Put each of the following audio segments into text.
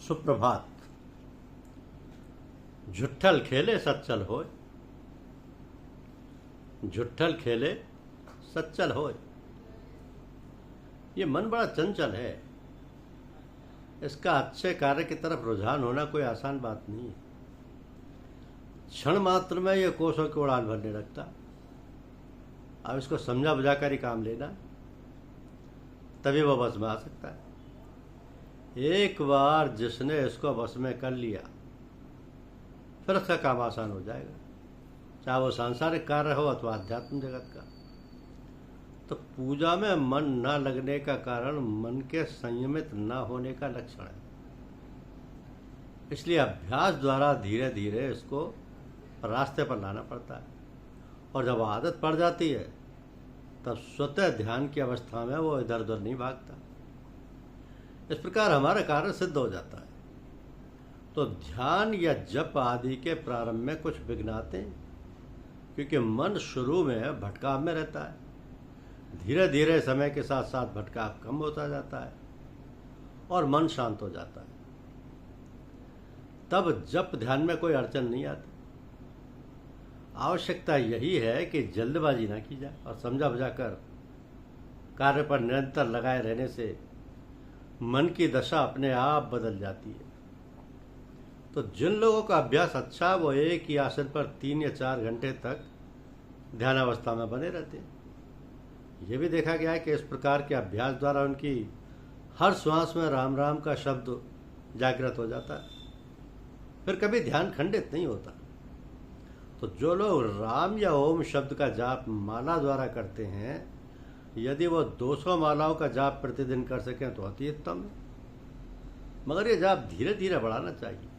सुप्रभात। झुट्ठल खेले सच्चल होय, झुट्ठल खेले सच्चल होय। ये मन बड़ा चंचल है, इसका अच्छे कार्य की तरफ रुझान होना कोई आसान बात नहीं है। क्षण मात्र में यह कोसों की उड़ान भरने लगता। अब इसको समझा बुझाकर ही काम लेना, तभी वह बस में आ सकता है। एक बार जिसने इसको बस में कर लिया, फिर उसका काम आसान हो जाएगा, चाहे वो सांसारिक कार्य हो अथवा आध्यात्म जगत का। तो पूजा में मन न लगने का कारण मन के संयमित न होने का लक्षण है। इसलिए अभ्यास द्वारा धीरे धीरे इसको रास्ते पर लाना पड़ता है, और जब आदत पड़ जाती है तब स्वतः ध्यान की अवस्था में वो इधर उधर नहीं भागता। इस प्रकार हमारा कार्य सिद्ध हो जाता है। तो ध्यान या जप आदि के प्रारंभ में कुछ विघ्न आते हैं, क्योंकि मन शुरू में भटकाव में रहता है। धीरे धीरे समय के साथ साथ भटकाव कम होता जाता है और मन शांत हो जाता है। तब जप ध्यान में कोई अड़चन नहीं आती। आवश्यकता यही है कि जल्दबाजी ना की जाए और समझा बुझाकर कार्य पर निरंतर लगाए रहने से मन की दशा अपने आप बदल जाती है। तो जिन लोगों का अभ्यास अच्छा, वो एक ही आसन पर 3 या 4 घंटे तक ध्यानावस्था में बने रहते हैं। ये भी देखा गया है कि इस प्रकार के अभ्यास द्वारा उनकी हर श्वास में राम राम का शब्द जागृत हो जाता है, फिर कभी ध्यान खंडित नहीं होता। तो जो लोग राम या ओम शब्द का जाप माला द्वारा करते हैं, यदि वो 200 मालाओं का जाप प्रतिदिन कर सकें तो अति उत्तम है। मगर ये जाप धीरे धीरे बढ़ाना चाहिए।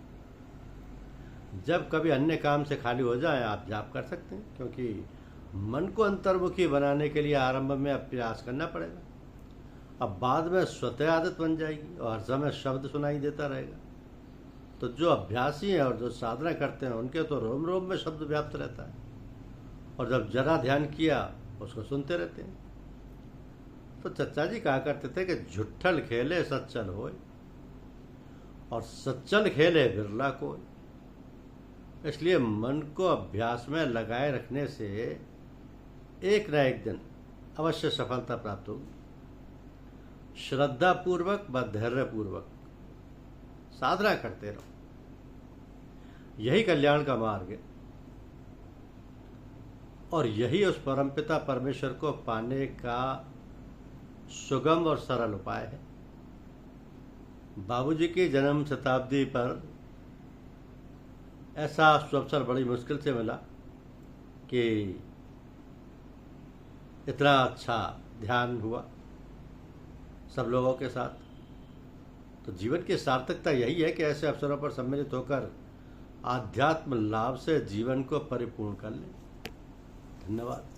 जब कभी अन्य काम से खाली हो जाए आप जाप कर सकते हैं, क्योंकि मन को अंतर्मुखी बनाने के लिए आरंभ में अभ्यास करना पड़ेगा। अब बाद में स्वतः आदत बन जाएगी और हर समय शब्द सुनाई देता रहेगा। तो जो अभ्यासी हैं और जो साधना करते हैं, उनके तो रोम रोम में शब्द व्याप्त रहता है, और जब जरा ध्यान किया उसको सुनते रहते हैं। तो चचा जी कहा करते थे कि झुट्ठल खेले सच्चल होय, और सच्चल खेले बिरला कोय। इसलिए मन को अभ्यास में लगाए रखने से एक न एक दिन अवश्य सफलता प्राप्त होगी। श्रद्धा पूर्वक व धैर्य पूर्वक साधना करते रहो, यही कल्याण का मार्ग है, और यही उस परमपिता परमेश्वर को पाने का सुगम और सरल उपाय है। बाबूजी की जन्म शताब्दी पर ऐसा अवसर बड़ी मुश्किल से मिला कि इतना अच्छा ध्यान हुआ सब लोगों के साथ। तो जीवन की सार्थकता यही है कि ऐसे अवसरों पर सम्मिलित होकर आध्यात्म लाभ से जीवन को परिपूर्ण कर लें। धन्यवाद।